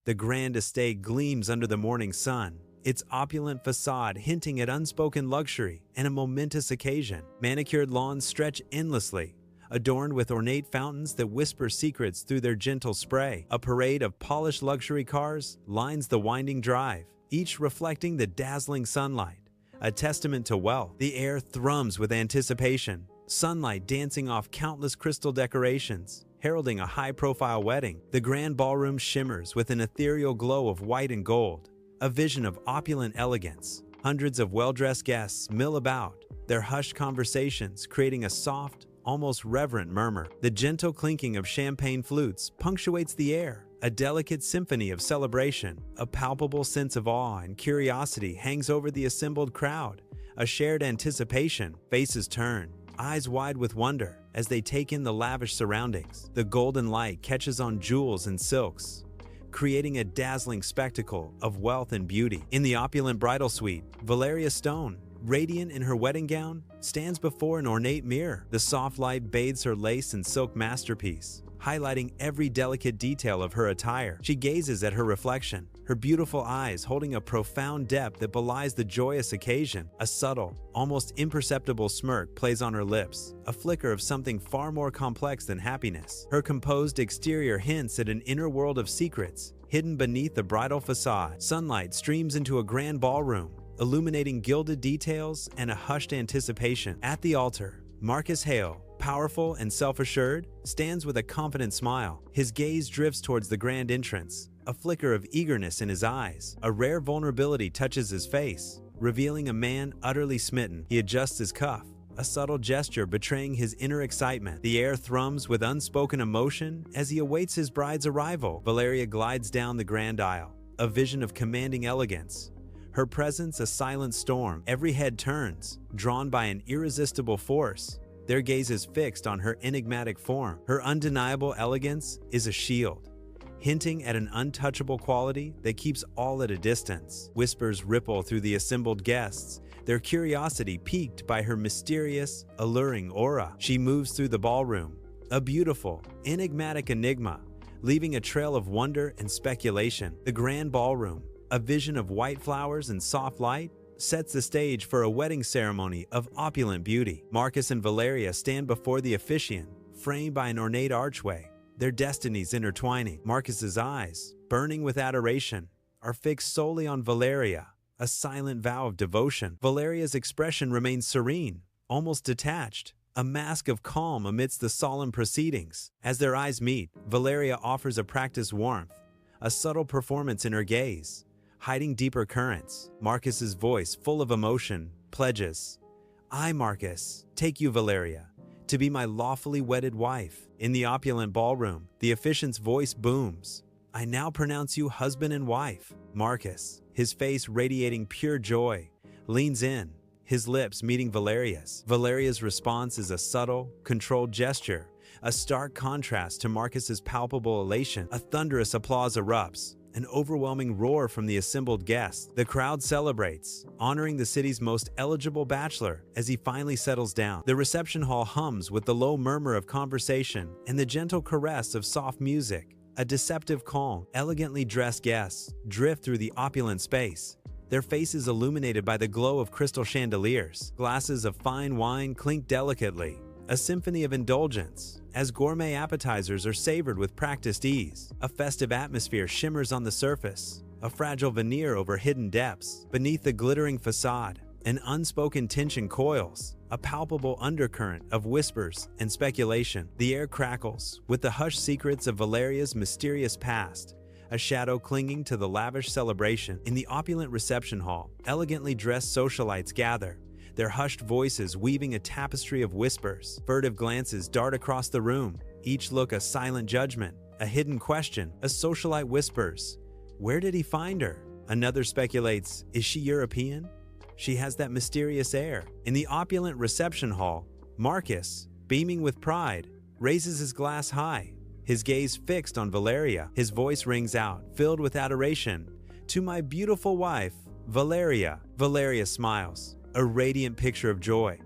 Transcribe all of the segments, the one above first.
The grand estate gleams under the morning sun, its opulent facade hinting at unspoken luxury and a momentous occasion. Manicured lawns stretch endlessly, adorned with ornate fountains that whisper secrets through their gentle spray. A parade of polished luxury cars lines the winding drive, each reflecting the dazzling sunlight, a testament to wealth. The air thrums with anticipation, sunlight dancing off countless crystal decorations, heralding a high-profile wedding. The grand ballroom shimmers with an ethereal glow of white and gold, a vision of opulent elegance. Hundreds of well-dressed guests mill about, their hushed conversations creating a soft, almost reverent murmur. The gentle clinking of champagne flutes punctuates the air, a delicate symphony of celebration. A palpable sense of awe and curiosity hangs over the assembled crowd, a shared anticipation. Faces turn, eyes wide with wonder, as they take in the lavish surroundings. The golden light catches on jewels and silks, creating a dazzling spectacle of wealth and beauty. In the opulent bridal suite, Valeria Stone, radiant in her wedding gown, stands before an ornate mirror. The soft light bathes her lace and silk masterpiece, highlighting every delicate detail of her attire. She gazes at her reflection, her beautiful eyes holding a profound depth that belies the joyous occasion. A subtle, almost imperceptible smirk plays on her lips, a flicker of something far more complex than happiness. Her composed exterior hints at an inner world of secrets hidden beneath the bridal facade. Sunlight streams into a grand ballroom, illuminating gilded details and a hushed anticipation. At the altar, Marcus Hale, powerful and self-assured, stands with a confident smile. His gaze drifts towards the grand entrance, a flicker of eagerness in his eyes. A rare vulnerability touches his face, revealing a man utterly smitten. He adjusts his cuff, a subtle gesture betraying his inner excitement. The air thrums with unspoken emotion as he awaits his bride's arrival. Valeria glides down the grand aisle, a vision of commanding elegance. Her presence a silent storm. Every head turns, drawn by an irresistible force. Their gaze is fixed on her enigmatic form. Her undeniable elegance is a shield, hinting at an untouchable quality that keeps all at a distance. Whispers ripple through the assembled guests, their curiosity piqued by her mysterious, alluring aura. She moves through the ballroom, a beautiful, enigmatic enigma, leaving a trail of wonder and speculation. The grand ballroom, a vision of white flowers and soft light, sets the stage for a wedding ceremony of opulent beauty. Marcus and Valeria stand before the officiant, framed by an ornate archway, their destinies intertwining. Marcus's eyes, burning with adoration, are fixed solely on Valeria, a silent vow of devotion. Valeria's expression remains serene, almost detached, a mask of calm amidst the solemn proceedings. As their eyes meet, Valeria offers a practiced warmth, a subtle performance in her gaze, hiding deeper currents. Marcus's voice, full of emotion, pledges, "I, Marcus, take you, Valeria, to be my lawfully wedded wife." In the opulent ballroom, the officiant's voice booms, "I now pronounce you husband and wife." Marcus, his face radiating pure joy, leans in, his lips meeting Valeria's. Valeria's response is a subtle, controlled gesture, a stark contrast to Marcus's palpable elation. A thunderous applause erupts, an overwhelming roar from the assembled guests. The crowd celebrates, honoring the city's most eligible bachelor as he finally settles down. The reception hall hums with the low murmur of conversation and the gentle caress of soft music. A deceptive calm, elegantly dressed guests drift through the opulent space, their faces illuminated by the glow of crystal chandeliers. Glasses of fine wine clink delicately, a symphony of indulgence, as gourmet appetizers are savored with practiced ease. A festive atmosphere shimmers on the surface, a fragile veneer over hidden depths. Beneath the glittering facade, an unspoken tension coils, a palpable undercurrent of whispers and speculation. The air crackles with the hushed secrets of Valeria's mysterious past, a shadow clinging to the lavish celebration. In the opulent reception hall, elegantly dressed socialites gather, their hushed voices weaving a tapestry of whispers. Furtive glances dart across the room, each look a silent judgment, a hidden question. A socialite whispers, "Where did he find her?" Another speculates, "Is she European? She has that mysterious air." In the opulent reception hall, Marcus, beaming with pride, raises his glass high, his gaze fixed on Valeria. His voice rings out, filled with adoration, "To my beautiful wife, Valeria." Valeria smiles, a radiant picture of joy,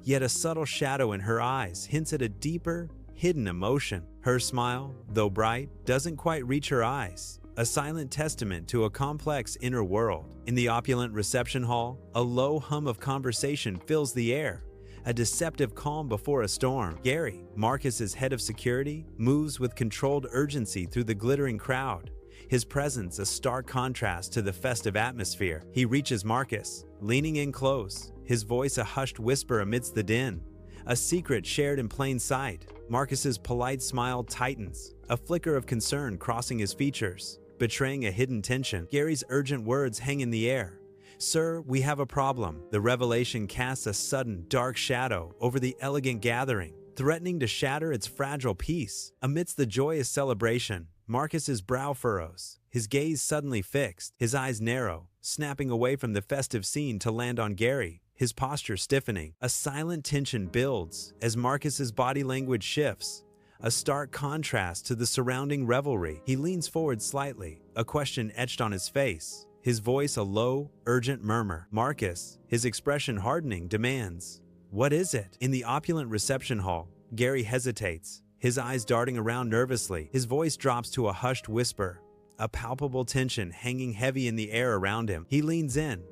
yet a subtle shadow in her eyes hints at a deeper, hidden emotion. Her smile, though bright, doesn't quite reach her eyes, a silent testament to a complex inner world. In the opulent reception hall, a low hum of conversation fills the air, a deceptive calm before a storm. Gary, Marcus's head of security, moves with controlled urgency through the glittering crowd, his presence a stark contrast to the festive atmosphere. He reaches Marcus, leaning in close, his voice a hushed whisper amidst the din, a secret shared in plain sight. Marcus's polite smile tightens, a flicker of concern crossing his features, betraying a hidden tension. Gary's urgent words hang in the air. "Sir, we have a problem." The revelation casts a sudden, dark shadow over the elegant gathering, threatening to shatter its fragile peace. Amidst the joyous celebration, Marcus's brow furrows, his gaze suddenly fixed, his eyes narrow, snapping away from the festive scene to land on Gary, his posture stiffening. A silent tension builds as Marcus's body language shifts, a stark contrast to the surrounding revelry. He leans forward slightly, a question etched on his face, his voice a low, urgent murmur. Marcus, his expression hardening, demands, "What is it?" In the opulent reception hall, Gary hesitates, his eyes darting around nervously. His voice drops to a hushed whisper, a palpable tension hanging heavy in the air around him. He leans in,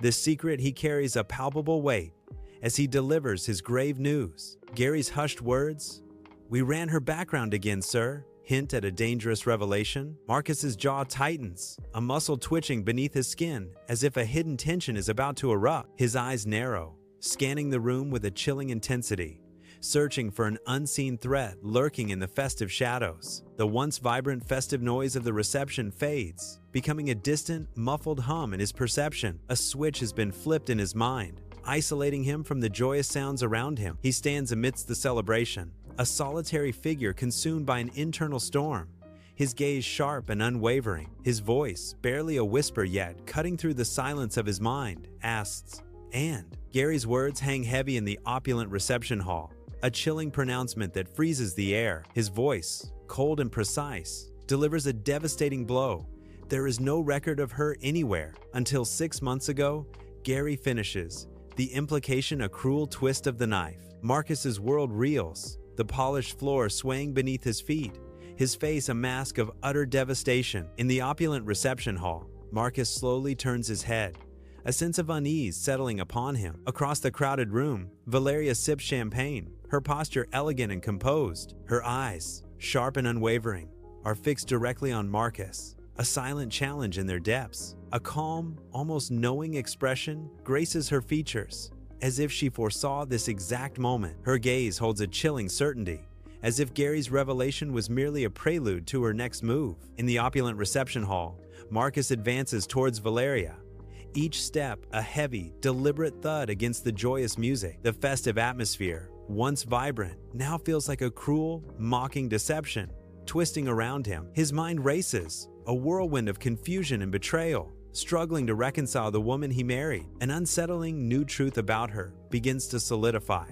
the secret he carries a palpable weight, as he delivers his grave news. Gary's hushed words, "We ran her background again, sir," hint at a dangerous revelation. Marcus's jaw tightens, a muscle twitching beneath his skin, as if a hidden tension is about to erupt. His eyes narrow, scanning the room with a chilling intensity, searching for an unseen threat lurking in the festive shadows. The once vibrant festive noise of the reception fades, becoming a distant, muffled hum in his perception. A switch has been flipped in his mind, isolating him from the joyous sounds around him. He stands amidst the celebration, a solitary figure consumed by an internal storm, his gaze sharp and unwavering. His voice, barely a whisper yet, cutting through the silence of his mind, asks, "And?" Gary's words hang heavy in the opulent reception hall, a chilling pronouncement that freezes the air. His voice, cold and precise, delivers a devastating blow. There is no record of her anywhere. Until 6 months ago, Gary finishes, the implication a cruel twist of the knife. Marcus's world reels, the polished floor swaying beneath his feet, his face a mask of utter devastation. In the opulent reception hall, Marcus slowly turns his head, a sense of unease settling upon him. Across the crowded room, Valeria sips champagne, her posture elegant and composed. Her eyes, sharp and unwavering, are fixed directly on Marcus, a silent challenge in their depths. A calm, almost knowing expression graces her features, as if she foresaw this exact moment. Her gaze holds a chilling certainty, as if Gary's revelation was merely a prelude to her next move. In the opulent reception hall, Marcus advances towards Valeria, each step a heavy, deliberate thud against the joyous music. The festive atmosphere, once vibrant, now feels like a cruel, mocking deception, twisting around him. His mind races, a whirlwind of confusion and betrayal, struggling to reconcile the woman he married. An unsettling new truth about her begins to solidify,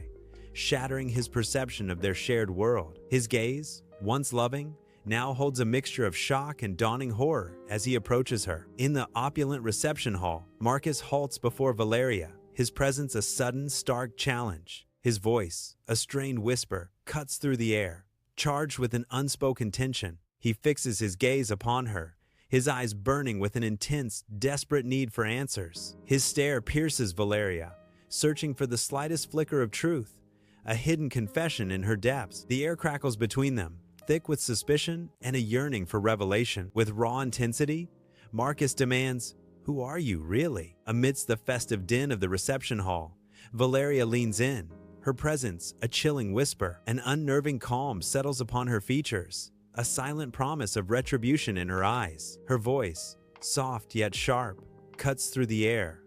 shattering his perception of their shared world. His gaze, once loving, now holds a mixture of shock and dawning horror as he approaches her. In the opulent reception hall, Marcus halts before Valeria, his presence a sudden, stark challenge. His voice, a strained whisper, cuts through the air, charged with an unspoken tension. He fixes his gaze upon her, his eyes burning with an intense, desperate need for answers. His stare pierces Valeria, searching for the slightest flicker of truth, a hidden confession in her depths. The air crackles between them, thick with suspicion and a yearning for revelation. With raw intensity, Marcus demands, "Who are you, really?" Amidst the festive din of the reception hall, Valeria leans in, her presence a chilling whisper. An unnerving calm settles upon her features, a silent promise of retribution in her eyes. Her voice, soft yet sharp, cuts through the air.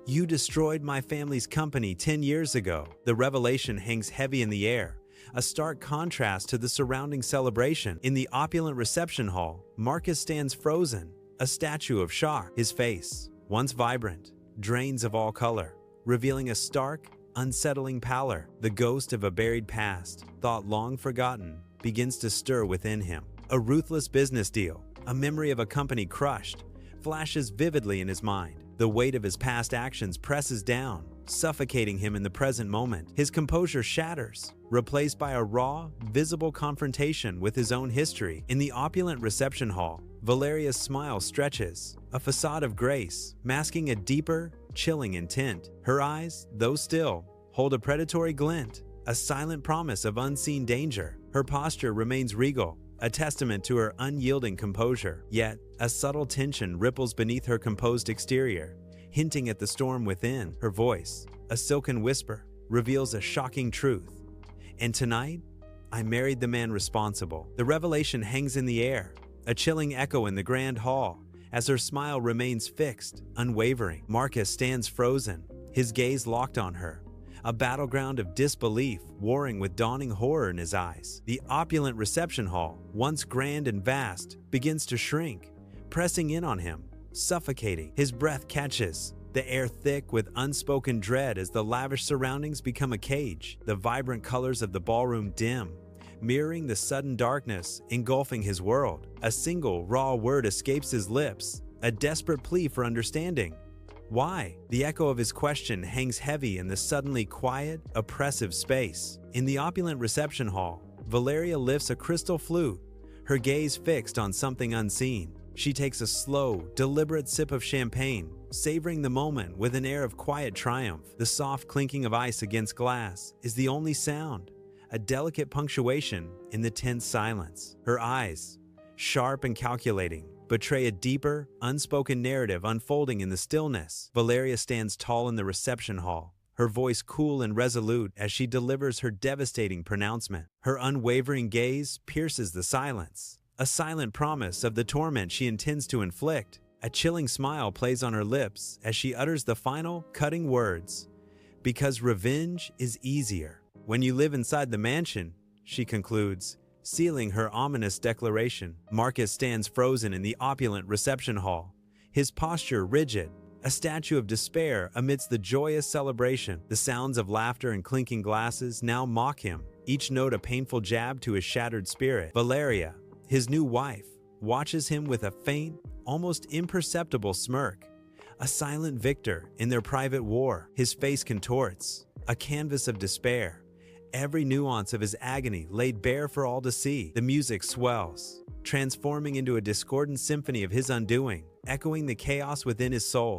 "You destroyed my family's company 10 years ago." The revelation hangs heavy in the air, a stark contrast to the surrounding celebration. In the opulent reception hall, Marcus stands frozen, a statue of shock. His face, once vibrant, drains of all color, revealing a stark, unsettling pallor. The ghost of a buried past, thought long forgotten, begins to stir within him. A ruthless business deal, a memory of a company crushed, flashes vividly in his mind. The weight of his past actions presses down, suffocating him in the present moment. His composure shatters, replaced by a raw, visible confrontation with his own history. In the opulent reception hall, Valeria's smile stretches, a facade of grace, masking a deeper, chilling intent. Her eyes, though still, hold a predatory glint, a silent promise of unseen danger. Her posture remains regal, a testament to her unyielding composure. Yet, a subtle tension ripples beneath her composed exterior, hinting at the storm within. Her voice, a silken whisper, reveals a shocking truth. And tonight, I married the man responsible. The revelation hangs in the air, a chilling echo in the grand hall, as her smile remains fixed, unwavering. Marcus stands frozen, his gaze locked on her, a battleground of disbelief warring with dawning horror in his eyes. The opulent reception hall, once grand and vast, begins to shrink, pressing in on him, suffocating. His breath catches, the air thick with unspoken dread as the lavish surroundings become a cage. The vibrant colors of the ballroom dim, mirroring the sudden darkness engulfing his world. A single, raw word escapes his lips, a desperate plea for understanding. Why? The echo of his question hangs heavy in the suddenly quiet, oppressive space. In the opulent reception hall, Valeria lifts a crystal flute, her gaze fixed on something unseen. She takes a slow, deliberate sip of champagne, savoring the moment with an air of quiet triumph. The soft clinking of ice against glass is the only sound, a delicate punctuation in the tense silence. Her eyes, sharp and calculating, betray a deeper, unspoken narrative unfolding in the stillness. Valeria stands tall in the reception hall, her voice cool and resolute as she delivers her devastating pronouncement. Her unwavering gaze pierces the silence, a silent promise of the torment she intends to inflict. A chilling smile plays on her lips as she utters the final, cutting words. Because revenge is easier when you live inside the mansion, she concludes, sealing her ominous declaration. Marcus stands frozen in the opulent reception hall, his posture rigid, a statue of despair amidst the joyous celebration. The sounds of laughter and clinking glasses now mock him, each note a painful jab to his shattered spirit. Valeria, his new wife, watches him with a faint, almost imperceptible smirk, a silent victor in their private war. His face contorts, a canvas of despair, every nuance of his agony laid bare for all to see. The music swells, transforming into a discordant symphony of his undoing, echoing the chaos within his soul.